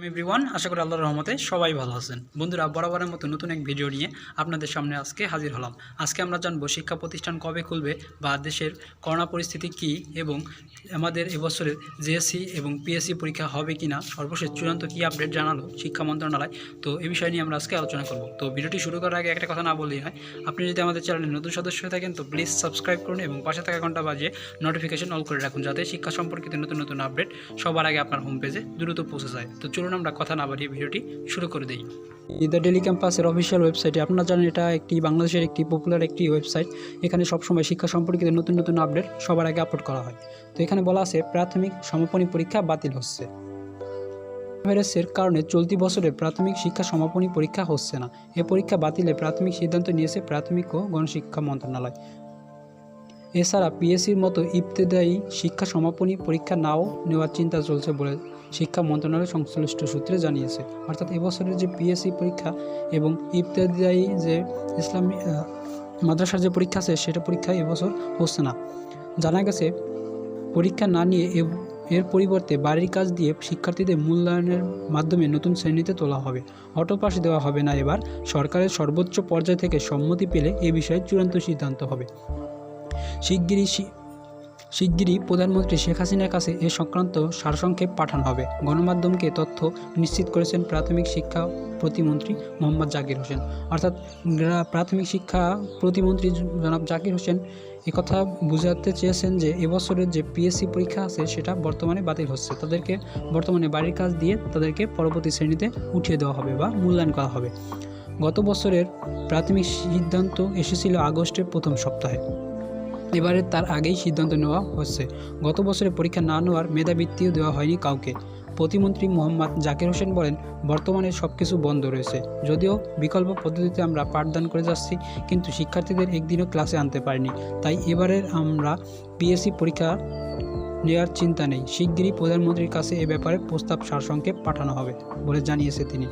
Everyone, আশা করি আল্লাহর রহমতে সবাই ভালো আছেন। বন্ধুরা, বরাবরের মতো নতুন এক ভিডিও নিয়ে আপনাদের সামনে আজকে হাজির হলাম। আজকে আমরা জানবো শিক্ষা প্রতিষ্ঠান কবে খুলবে বা দেশের করোনা পরিস্থিতি কী এবং আমাদের এবছরের জেএসসি এবং পিএসসি পরীক্ষা হবে কি না, সর্বশেষ চূড়ান্ত কী আপডেট জানালো শিক্ষা মন্ত্রণালয়। তো এই বিষয় নিয়ে আমরা আজকে আলোচনা করব। তো ভিডিওটি শুরু করার আগে একটা কথা না বললেই হয়, আপনি যদি আমাদের চ্যানেলে নতুন সদস্য হয়ে থাকেন তো প্লিজ সাবস্ক্রাইব করুন এবং পাশে থাকা ঘন্টা বাজিয়ে নোটিফিকেশন অল করে রাখুন, যাতে শিক্ষা সম্পর্কিত নতুন নতুন আপডেট সবার আগে আপনার হোম পেজে দ্রুত পৌঁছে যায়। তো চলুন আমরা কথা না বাড়িয়ে ভিডিওটি শুরু করে দিই। দ্য ডেলি ক্যাম্পাসের অফিসিয়াল ওয়েবসাইটে আপনারা জানেন এটা একটি বাংলাদেশের একটি পপুলার একটি ওয়েবসাইট। এখানে সবসময় শিক্ষা সম্পর্কিত নতুন নতুন আপডেট সবার আগে আপলোড করা হয়। তো এখানে বলা আছে প্রাথমিক সমাপনী পরীক্ষা বাতিল হচ্ছে। ভাইরাসের কারণে চলতি বছরে প্রাথমিক শিক্ষা সমাপনী পরীক্ষা হচ্ছে না। এ পরীক্ষা বাতিলে প্রাথমিক সিদ্ধান্ত নিয়েছে প্রাথমিক ও গণশিক্ষা মন্ত্রণালয়। এছাড়া পিএসসির মতো ইবতেদায়ী শিক্ষা সমাপনী পরীক্ষা নাও নেওয়ার চিন্তা চলছে বলে শিক্ষা মন্ত্রণালয় সংশ্লিষ্ট সূত্রে জানিয়েছে। অর্থাৎ এবছরের যে পিএসসি পরীক্ষা এবং ইবতেদায়ী যে ইসলামী মাদ্রাসার যে পরীক্ষা আছে সেটা পরীক্ষা এবছর হচ্ছে না। জানা গেছে পরীক্ষা না নিয়ে এর পরিবর্তে বাড়ির কাজ দিয়ে শিক্ষার্থীদের মূল্যায়নের মাধ্যমে নতুন শ্রেণীতে তোলা হবে। অটোপাস দেওয়া হবে না। এবার সরকারের সর্বোচ্চ পর্যায় থেকে সম্মতি পেলে এ বিষয়ে চূড়ান্ত সিদ্ধান্ত হবে। শিগগিরই প্রধানমন্ত্রী শেখ হাসিনার কাছে এ সংক্রান্ত সারসংক্ষেপ পাঠানো হবে। গণমাধ্যমকে তথ্য নিশ্চিত করেছেন প্রাথমিক শিক্ষা প্রতিমন্ত্রী মোহাম্মদ জাকির হোসেন। অর্থাৎ প্রাথমিক শিক্ষা প্রতিমন্ত্রী জনাব জাকির হোসেন একথা বোঝাতে চেয়েছেন যে এবছরের যে পিএসসি পরীক্ষা আছে সেটা বর্তমানে বাতিল হচ্ছে। তাদেরকে বর্তমানে বাড়ির কাজ দিয়ে তাদেরকে পরবর্তী শ্রেণীতে উঠিয়ে দেওয়া হবে বা মূল্যায়ন করা হবে। গত বছরের প্রাথমিক সিদ্ধান্ত এসেছিল আগস্টের প্রথম সপ্তাহে। এবারে তার আগেই সিদ্ধান্ত নেওয়া হচ্ছে। গত বছরে পরীক্ষা না নেওয়ার মেধাবৃত্তিও দেওয়া হয়নি কাউকে। প্রতিমন্ত্রী মোহাম্মদ জাকির হোসেন বলেন, বর্তমানে সব কিছু বন্ধ রয়েছে। যদিও বিকল্প পদ্ধতিতে আমরা পাঠদান করে যাচ্ছি, কিন্তু শিক্ষার্থীদের একদিনও ক্লাসে আনতে পারিনি। তাই এবারের আমরা পিএসসি পরীক্ষা নেওয়ার চিন্তা নেই। শিগগিরই প্রধানমন্ত্রীর কাছে এ ব্যাপারে প্রস্তাব সারসংক্ষেপ পাঠানো হবে বলে জানিয়েছে তিনি।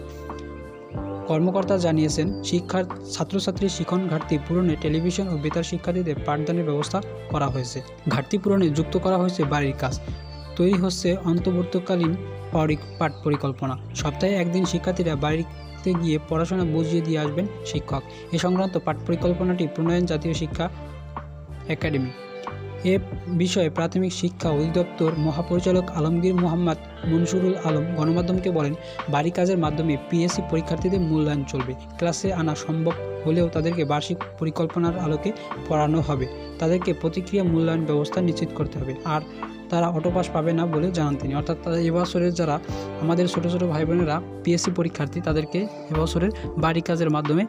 কর্মকর্তা জানিয়েছেন, ছাত্রছাত্রীর শিক্ষণ ঘাটতি পূরণে টেলিভিশন ও বেতার শিক্ষার্থীদের পাঠদানের ব্যবস্থা করা হয়েছে। ঘাটতি পূরণে যুক্ত করা হয়েছে বাড়ির কাজ। তৈরি হচ্ছে অন্তর্বর্তীকালীন পাঠ পরিকল্পনা। সপ্তাহে একদিন শিক্ষার্থীরা বাড়িতে গিয়ে পড়াশোনা বুঝিয়ে দিয়ে আসবেন শিক্ষক। এ সংক্রান্ত পাঠ পরিকল্পনাটি প্রণয়ন জাতীয় শিক্ষা একাডেমি। এ বিষয়ে প্রাথমিক শিক্ষা অধিদপ্তর মহাপরিচালক আলমগীর মোহাম্মদ মনসুরুল আলম গণমাধ্যমকে বলেন, বাড়ি কাজের মাধ্যমে পিএসসি পরীক্ষার্থীদের মূল্যায়ন চলবে। ক্লাসে আনা সম্ভব হলেও তাদেরকে বার্ষিক পরিকল্পনার আলোকে পড়ানো হবে। তাদেরকে প্রতিক্রিয়া মূল্যায়ন ব্যবস্থা নিশ্চিত করতে হবে। আর তারা অটোপাস পাবে না বলে জানান তিনি। অর্থাৎ এবছরের যারা আমাদের ছোটো ছোটো ভাই বোনেরা পিএসসি পরীক্ষার্থী তাদেরকে এবছরের বাড়ি কাজের মাধ্যমে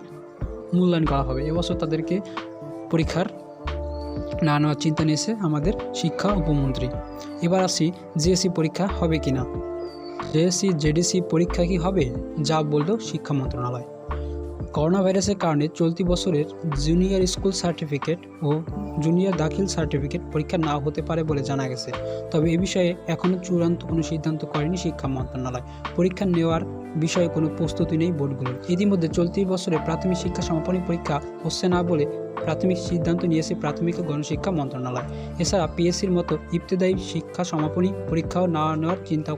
মূল্যায়ন করা হবে। এবছর তাদেরকে পরীক্ষার না নেওয়ার চিন্তা নিয়েছে আমাদের শিক্ষা উপমন্ত্রী। এবার আসি জিএসসি পরীক্ষা হবে কি না। জেএসসি জেডিসি পরীক্ষা কি হবে, যা বলল শিক্ষা মন্ত্রণালয়। করোনা ভাইরাসের কারণে চলতি বছরের জুনিয়র স্কুল সার্টিফিকেট ও জুনিয়র দাখিল সার্টিফিকেট পরীক্ষা নাও হতে পারে বলে জানা গেছে। তবে এ বিষয়ে এখনও চূড়ান্ত কোনো সিদ্ধান্ত করেনি শিক্ষা মন্ত্রণালয়। পরীক্ষা নেওয়ার বিষয়ে কোনো প্রস্তুতি নেই বোর্ডগুলোর। ইতিমধ্যে চলতি বছরে প্রাথমিক শিক্ষা সমাপনী পরীক্ষা হচ্ছে না বলে প্রাথমিক সিদ্ধান্ত নিয়েছে প্রাথমিক ও গণশিক্ষা মন্ত্রণালয়। এছাড়া পিএসসির মতো ইবতেদায়ী শিক্ষা সমাপনী পরীক্ষাও না নেওয়ার চিন্তা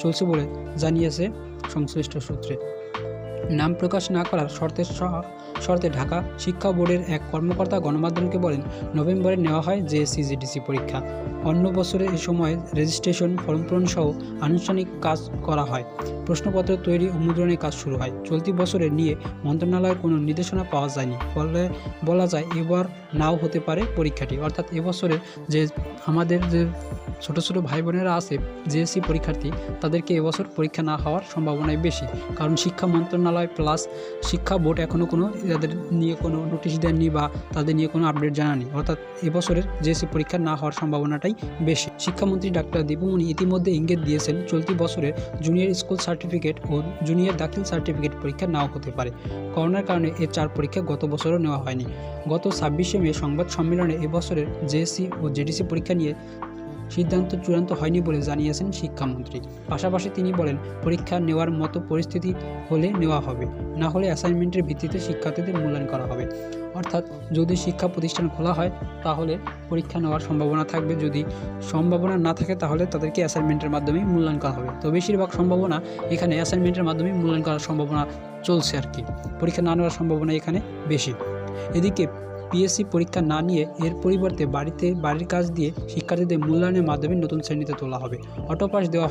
চলছে বলে জানিয়েছে সংশ্লিষ্ট সূত্রে। নাম প্রকাশ না করার শর্তে ঢাকা শিক্ষা বোর্ডের এক কর্মকর্তা গণমাধ্যমকে বলেন, নভেম্বরে নেওয়া হয় জেএসসি জেডিসি পরীক্ষা। অন্য বছরে এ সময় রেজিস্ট্রেশন ফর্ম পূরণ সহ আনুষ্ঠানিক কাজ করা হয়। প্রশ্নপত্র তৈরি ও মুদ্রণের কাজ শুরু হয়। চলতি বছরে নিয়ে মন্ত্রণালয়ের কোনো নির্দেশনা পাওয়া যায়নি। ফলে বলা যায় এবার নাও হতে পারে পরীক্ষাটি। অর্থাৎ এবছরের যে আমাদের যে ছোটো ছোটো ভাই বোনেরা আছে জেএসসি পরীক্ষার্থী, তাদেরকে এবছর পরীক্ষা না হওয়ার সম্ভাবনাই বেশি। কারণ শিক্ষা মন্ত্রণালয় প্লাস শিক্ষা বোর্ড এখনও কোনো তাদের নিয়ে কোনো নোটিশ দেননি বা তাদের নিয়ে কোনো আপডেট জানানি। অর্থাৎ এবছরের জেএসসি পরীক্ষা না হওয়ার সম্ভাবনাটাই বেশি। শিক্ষামন্ত্রী ডাক্তার দীপুমণি ইতিমধ্যে ইঙ্গিত দিয়েছেন, চলতি বছরের জুনিয়র স্কুল সার্টিফিকেট ও জুনিয়র দাখিল সার্টিফিকেট পরীক্ষা নাও হতে পারে। করোনার কারণে এ 4 পরীক্ষা গত বছরও নেওয়া হয়নি। গত 26শে মে সংবাদ সম্মেলনে এবছরের জেএসসি ও জেডিসি পরীক্ষা নিয়ে সিদ্ধান্ত চূড়ান্ত হয়নি বলে জানিয়েছেন শিক্ষামন্ত্রী। পাশাপাশি তিনি বলেন, পরীক্ষা নেওয়ার মতো পরিস্থিতি হলে নেওয়া হবে, না হলে অ্যাসাইনমেন্টের ভিত্তিতে শিক্ষার্থীদের মূল্যায়ন করা হবে। অর্থাৎ যদি শিক্ষা প্রতিষ্ঠান খোলা হয় তাহলে পরীক্ষা নেওয়ার সম্ভাবনা থাকবে, যদি সম্ভাবনা না থাকে তাহলে তাদেরকে অ্যাসাইনমেন্টের মাধ্যমেই মূল্যায়ন করা হবে। তো বেশিরভাগ সম্ভাবনা এখানে অ্যাসাইনমেন্টের মাধ্যমেই মূল্যায়ন করার সম্ভাবনা চলছে আর কি, পরীক্ষা না নেওয়ার সম্ভাবনা এখানে বেশি। এদিকে পিএসসি পরীক্ষা না নিয়ে এর পরিবর্তে বাড়ির কাজ দিয়ে শিক্ষার্থীদের মূল্যায়নের মাধ্যমে নতুন শ্রেণীতে তোলা হবে। অটোপাস দেওয়া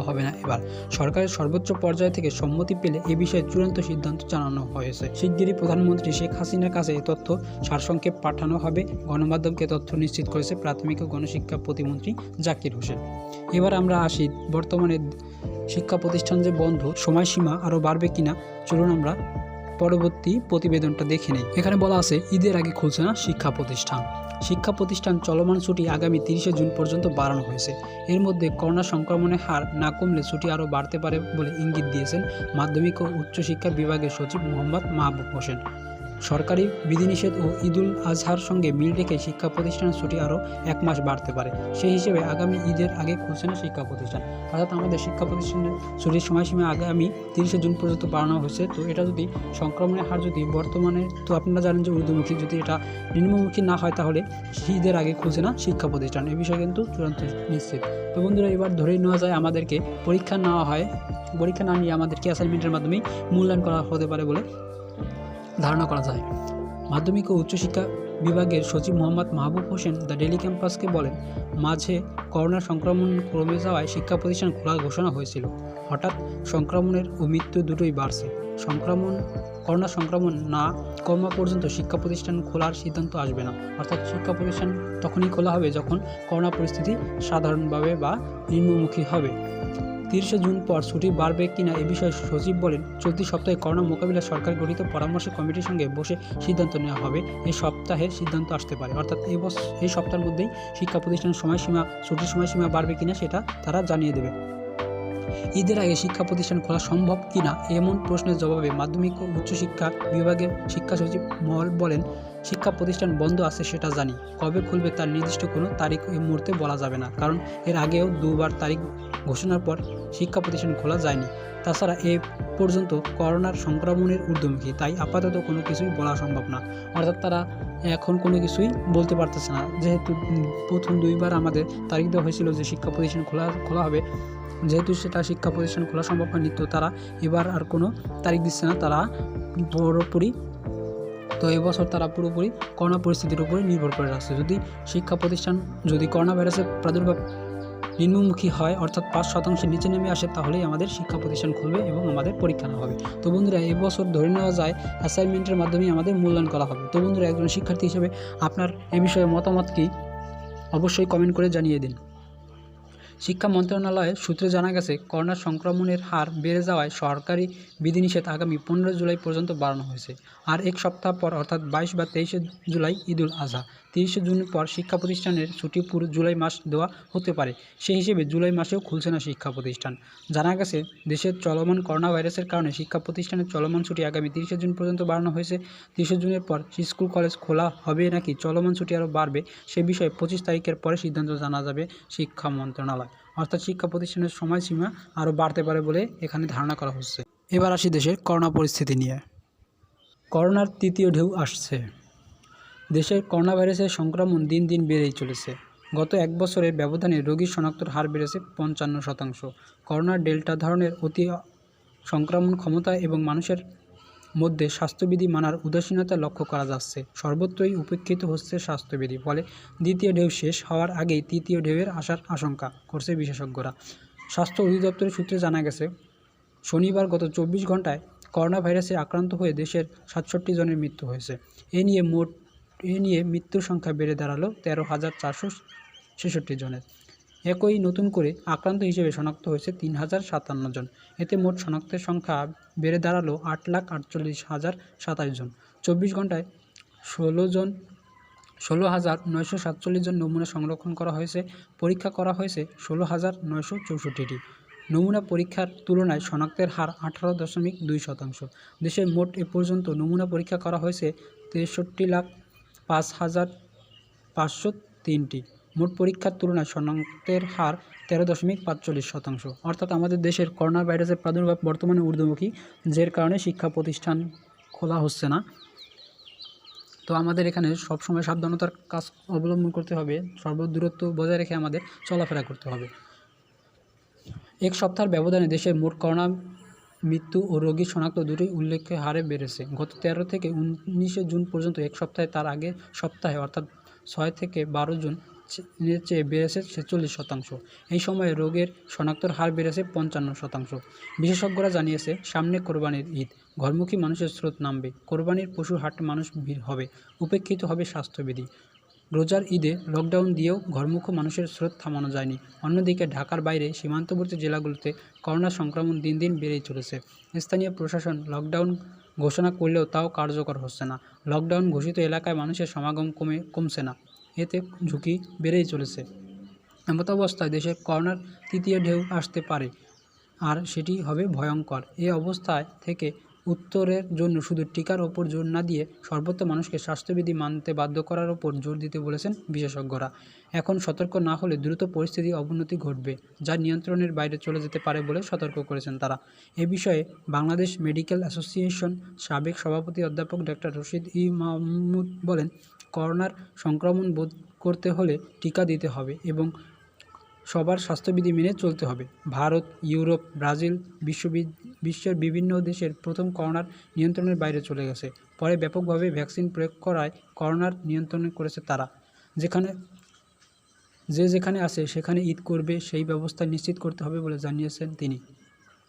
হবে না। এবার সরকারের সর্বোচ্চ পর্যায় থেকে সম্মতি পেলে এ বিষয়ে চূড়ান্ত সিদ্ধান্ত জানানো হয়েছে। শিগগিরই প্রধানমন্ত্রী শেখ হাসিনার কাছে এ তথ্য সারসংক্ষেপ পাঠানো হবে। গণমাধ্যমকে তথ্য নিশ্চিত করেছে প্রাথমিক ও গণশিক্ষা প্রতিমন্ত্রী জাকির হোসেন। এবার আমরা আসি, বর্তমানে শিক্ষা প্রতিষ্ঠান যে বন্ধ, সময়সীমা আরও বাড়বে কিনা, চলুন আমরা পরবর্তী প্রতিবেদনটা দেখে নেই। এখানে বলা আছে, ঈদের আগে খুলছে না শিক্ষা প্রতিষ্ঠান চলমান ছুটি আগামী 30শে জুন পর্যন্ত বাড়ানো হয়েছে। এর মধ্যে করোনা সংক্রমণের হার না কমলে ছুটি আরও বাড়তে পারে বলে ইঙ্গিত দিয়েছেন মাধ্যমিক ও উচ্চশিক্ষা বিভাগের সচিব মোহাম্মদ মাহবুব হোসেন। সরকারি বিধিনিষেধ ও ঈদুল আজহার সঙ্গে মিল রেখে শিক্ষা প্রতিষ্ঠানের ছুটি আরও 1 মাস বাড়তে পারে। সেই হিসেবে আগামী ঈদের আগে খুলছে না শিক্ষা প্রতিষ্ঠান, অর্থাৎ আমাদের শিক্ষা প্রতিষ্ঠানের ছুটির সময়সীমা আগামী 30শে জুন পর্যন্ত বাড়ানো হয়েছে। তো এটা যদি সংক্রমণের হার যদি বর্তমানে, তো আপনারা জানেন যে ঊর্ধ্বমুখী, যদি এটা নিম্নমুখী না হয় তাহলে ঈদের আগে খুলছে না শিক্ষা প্রতিষ্ঠান, এ বিষয়ে কিন্তু চূড়ান্ত নিশ্চিত। তো বন্ধুরা, এবার ধরেই নেওয়া যায় আমাদেরকে পরীক্ষা না নিয়ে আমাদেরকে অ্যাসাইনমেন্টের মাধ্যমেই মূল্যায়ন করা হতে পারে বলে ধারণা করা যায়। মাধ্যমিক ও উচ্চশিক্ষা বিভাগের সচিব মোহাম্মদ মাহবুব হোসেন দ্য ডেইলি ক্যাম্পাসকে বলেন, মাঝে করোনা সংক্রমণ কমে যাওয়ায় শিক্ষা প্রতিষ্ঠান খোলার ঘোষণা হয়েছিল। হঠাৎ সংক্রমণের ও মৃত্যু দুটোই বাড়ছে। করোনা সংক্রমণ না কমা পর্যন্ত শিক্ষা প্রতিষ্ঠান খোলার সিদ্ধান্ত আসবে না। অর্থাৎ শিক্ষা প্রতিষ্ঠান তখনই খোলা হবে যখন করোনা পরিস্থিতি সাধারণভাবে বা নিম্নমুখী হবে। 30শে জুন পর ছুটি বাড়বে কিনা এ বিষয়ে সচিব বলেন, চলতি সপ্তাহে করোনা মোকাবিলায় সরকার গঠিত পরামর্শ কমিটির সঙ্গে বসে সিদ্ধান্ত নেওয়া হবে। এই সপ্তাহে সিদ্ধান্ত আসতে পারে, অর্থাৎ এই সপ্তাহের মধ্যেই শিক্ষা প্রতিষ্ঠানের ছুটির সময়সীমা বাড়বে কিনা সেটা তারা জানিয়ে দেবে। ঈদের আগে শিক্ষা প্রতিষ্ঠান খোলা সম্ভব কিনা এমন প্রশ্নের জবাবে মাধ্যমিক ও উচ্চশিক্ষা বিভাগের শিক্ষা সচিব বলেন, শিক্ষা প্রতিষ্ঠান বন্ধ আছে সেটা জানি, কবে খুলবে তার নির্দিষ্ট কোনো তারিখ এই মুহূর্তে বলা যাবে না, কারণ এর আগেও 2বার তারিখ ঘোষণার পর শিক্ষা প্রতিষ্ঠান খোলা যায়নি। তাছাড়া এ পর্যন্ত করোনার সংক্রমণের ঊর্ধ্বমুখী, তাই আপাতত কোনো কিছুই বলা সম্ভব না। অর্থাৎ তারা এখন কোনো কিছুই বলতে পারতেছে না, যেহেতু প্রথম 2বার আমাদের তারিখ দেওয়া হয়েছিল যে শিক্ষা প্রতিষ্ঠান খোলা হবে, যেহেতু সেটা শিক্ষা প্রতিষ্ঠান খোলা সম্ভব হয়নি, তো তারা এবার আর কোনো তারিখ দিচ্ছে না। তারা এবছর তারা পুরোপুরি করোনা পরিস্থিতির উপরে নির্ভর করে রাখছে। যদি শিক্ষা প্রতিষ্ঠান করোনা ভাইরাসের প্রাদুর্ভাব নিম্নমুখী হয়, অর্থাৎ 5% নিচে নেমে আসে, তাহলেই আমাদের শিক্ষা প্রতিষ্ঠান খুলবে এবং আমাদের পরীক্ষা নেওয়া হবে। তো বন্ধুরা, এবছর ধরে নেওয়া যায় অ্যাসাইনমেন্টের মাধ্যমেই আমাদের মূল্যায়ন করা হবে। তো বন্ধুরা, একজন শিক্ষার্থী হিসেবে আপনার এ বিষয়ে মতামত কি, অবশ্যই কমেন্ট করে জানিয়ে দিন। শিক্ষা মন্ত্রণালয়ের সূত্রে জানা গেছে, করোনা সংক্রমণের হার বেড়ে যাওয়ায় সরকারি বিধিনিষেধ আগামী 15 জুলাই পর্যন্ত বাড়ানো হয়েছে। আর 1 সপ্তাহ পর অর্থাৎ 22 বা 23শে জুলাই ঈদুল আজহা। 30শে জুন পর শিক্ষা প্রতিষ্ঠানের ছুটি পুরো জুলাই মাস দেওয়া হতে পারে। সেই হিসেবে জুলাই মাসেও খুলছে না শিক্ষা প্রতিষ্ঠান। জানা গেছে, দেশের চলমান করোনা ভাইরাসের কারণে শিক্ষা প্রতিষ্ঠানের চলমান ছুটি আগামী 30শে জুন পর্যন্ত বাড়ানো হয়েছে। 30শে জুনের পর স্কুল কলেজ খোলা হবে নাকি চলমান ছুটি আরও বাড়বে, সে বিষয়ে 25 তারিখের পরে সিদ্ধান্ত জানা যাবে শিক্ষা মন্ত্রণালয়। অর্থাৎ শিক্ষা প্রতিষ্ঠানের সময়সীমা আরও বাড়তে পারে বলে এখানে ধারণা করা হচ্ছে। এবার আসি দেশের করোনা পরিস্থিতি নিয়ে। করোনার 3য় ঢেউ আসছে। দেশের করোনা ভাইরাসের সংক্রমণ দিন দিন বেড়েই চলেছে। গত 1 বছরের ব্যবধানে রোগীর শনাক্তর হার বেড়েছে 55%। করোনার ডেল্টা ধরনের অতি সংক্রমণ ক্ষমতা এবং মানুষের মধ্যে স্বাস্থ্যবিধি মানার উদাসীনতা লক্ষ্য করা যাচ্ছে। সর্বত্রই উপেক্ষিত হচ্ছে স্বাস্থ্যবিধি। ফলে 2য় ঢেউ শেষ হওয়ার আগেই 3য় ঢেউয়ের আসার আশঙ্কা করছে বিশেষজ্ঞরা। স্বাস্থ্য অধিদপ্তরের সূত্রে জানা গেছে, শনিবার গত 24 ঘন্টায় করোনা ভাইরাসে আক্রান্ত হয়ে দেশের 67 জনের মৃত্যু হয়েছে। এ নিয়ে মৃত্যুর সংখ্যা বেড়ে দাঁড়ালো 13,466 জনের। একই নতুন করে আক্রান্ত হিসেবে শনাক্ত হয়েছে 3,057 জন। এতে মোট শনাক্তের সংখ্যা বেড়ে দাঁড়ালো 8,48,027 জন। 24 ঘন্টায় 16,947 জন নমুনা সংরক্ষণ করা হয়েছে। পরীক্ষা করা হয়েছে 16,964টি। নমুনা পরীক্ষার তুলনায় শনাক্তের হার 18.2%। দেশের মোট এ পর্যন্ত নমুনা পরীক্ষা করা হয়েছে 63,05,503টি। মোট পরীক্ষার তুলনায় শনাক্তের হার 13.45%। অর্থাৎ আমাদের দেশের করোনা ভাইরাসের প্রাদুর্ভাব বর্তমানে ঊর্ধ্বমুখী, যার কারণে শিক্ষা প্রতিষ্ঠান খোলা হচ্ছে না। তো আমাদের এখানে সবসময় সাবধানতার কাজ অবলম্বন করতে হবে, সর্বদূরত্ব বজায় রেখে আমাদের চলাফেরা করতে হবে। এক সপ্তাহের ব্যবধানে দেশের মোট করোনা মৃত্যু ও রোগী শনাক্ত দুটোই উল্লেখ্য হারে বেড়েছে। গত 13 থেকে 19 জুন পর্যন্ত এক সপ্তাহে তার আগের সপ্তাহে অর্থাৎ 6 থেকে 12 জুন চেয়ে বেড়েছে 46%। এই সময়ে রোগের শনাক্তর হার বেড়েছে 55%। বিশেষজ্ঞরা জানিয়েছে, সামনে কোরবানির ঈদ, ঘরমুখী মানুষের স্রোত নামবে, কোরবানির পশুর হাটে মানুষ ভিড় হবে, উপেক্ষিত হবে স্বাস্থ্যবিধি। রোজার ঈদে লকডাউন দিয়েও ঘরমুখী মানুষের স্রোত থামানো যায়নি। অন্যদিকে ঢাকার বাইরে সীমান্তবর্তী জেলাগুলোতে করোনা সংক্রমণ দিন দিন বেড়েই চলেছে। স্থানীয় প্রশাসন লকডাউন ঘোষণা করলেও তাও কার্যকর হচ্ছে না। লকডাউন ঘোষিত এলাকায় মানুষের সমাগম কমছে না, এতে ঝুঁকি বেড়েই চলেছে। এমত অবস্থায় দেশে করোনার তৃতীয় ঢেউ আসতে পারে, আর সেটি হবে ভয়ঙ্কর। এই অবস্থায় থেকে উত্তরের জন্য শুধু টিকার ওপর জোর না দিয়ে সর্বত্র মানুষকে স্বাস্থ্যবিধি মানতে বাধ্য করার ওপর জোর দিতে বলেছেন বিশেষজ্ঞরা। এখন সতর্ক না হলে দ্রুত পরিস্থিতির অবনতি ঘটবে, যা নিয়ন্ত্রণের বাইরে চলে যেতে পারে বলে সতর্ক করেছেন তারা। এ বিষয়ে বাংলাদেশ মেডিকেল অ্যাসোসিয়েশন সাবেক সভাপতি অধ্যাপক ডক্টর রশিদ মাহমুদ বলেন, করোনার সংক্রমণ বোধ করতে হলে টিকা দিতে হবে এবং সবার স্বাস্থ্যবিধি মেনে চলতে হবে। ভারত, ইউরোপ, ব্রাজিল বিশ্বের বিভিন্ন দেশের প্রথম করোনার নিয়ন্ত্রণের বাইরে চলে গেছে, পরে ব্যাপকভাবে ভ্যাকসিন প্রয়োগ করায় করোনার নিয়ন্ত্রণ করেছে তারা। যেখানে আছে সেখানে ঈদ করবে, সেই ব্যবস্থা নিশ্চিত করতে হবে বলে জানিয়েছেন তিনি।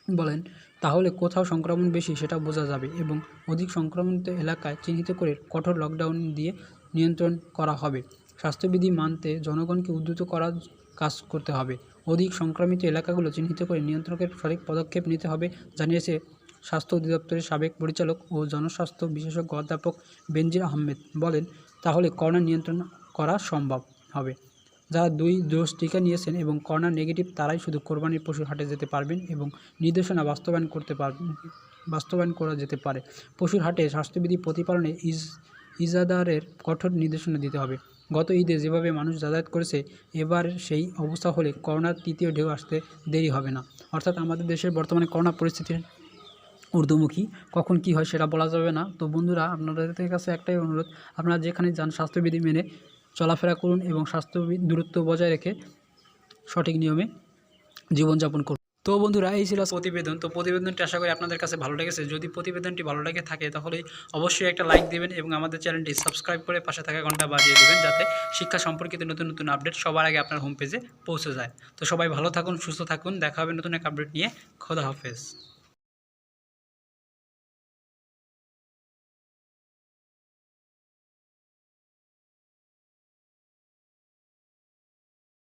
বলেন, তাহলে কোথাও সংক্রমণ বেশি সেটা বোঝা যাবে এবং অধিক সংক্রমিত এলাকায় চিহ্নিত করে কঠোর লকডাউন দিয়ে নিয়ন্ত্রণ করা হবে। স্বাস্থ্যবিধি মানতে জনগণকে উদ্বুদ্ধ করার কাজ করতে হবে। অধিক সংক্রমিত এলাকাগুলো চিহ্নিত করে নিয়ন্ত্রণের সঠিক পদক্ষেপ নিতে হবে, জানিয়েছে স্বাস্থ্য অধিদপ্তরের সাবেক পরিচালক ও জনস্বাস্থ্য বিশেষজ্ঞ অধ্যাপক বেনজির আহমেদ। বলেন, তাহলে করোনা নিয়ন্ত্রণ করা সম্ভব হবে। যারা 2 ডোজ টিকা নিয়েছেন এবং করোনা নেগেটিভ তারাই শুধু কোরবানির পশুর হাটে যেতে পারবেন এবং নির্দেশনা বাস্তবায়ন করা যেতে পারে। পশুর হাটে স্বাস্থ্যবিধি প্রতিপালনে ইজারাদারের কঠোর নির্দেশনা দিতে হবে। গত ঈদে যেভাবে মানুষ যাতায়াত করেছে, এবার সেই অবস্থা হলে করোনার তৃতীয় ঢেউ আসতে দেরি হবে না। অর্থাৎ আমাদের দেশের বর্তমানে করোনা পরিস্থিতির ঊর্ধ্বমুখী, কখন কি হয় সেটা বলা যাবে না। তো বন্ধুরা, আপনাদের কাছে একটাই অনুরোধ, আপনারা যেখানে যান স্বাস্থ্যবিধি মেনে চলাফেরা করুন এবং দূরত্ব বজায় রেখে সঠিক নিয়মে জীবনযাপন করুন। তো বন্ধুরা, এই ছিল প্রতিবেদন। তো প্রতিবেদনটি আশা করি আপনাদের কাছে ভালো লেগেছে। যদি প্রতিবেদনটি ভালো লেগে থাকে তাহলে অবশ্যই একটা লাইক দেবেন এবং আমাদের চ্যানেলটি সাবস্ক্রাইব করে পাশে থাকা ঘন্টা বাজিয়ে দেবেন, যাতে শিক্ষা সম্পর্কিত নতুন নতুন আপডেট সবার আগে আপনার হোম পেজে পৌঁছে যায়। তো সবাই ভালো থাকুন, সুস্থ থাকুন, দেখা হবে নতুন এক আপডেট নিয়ে। খোদা হাফেজ।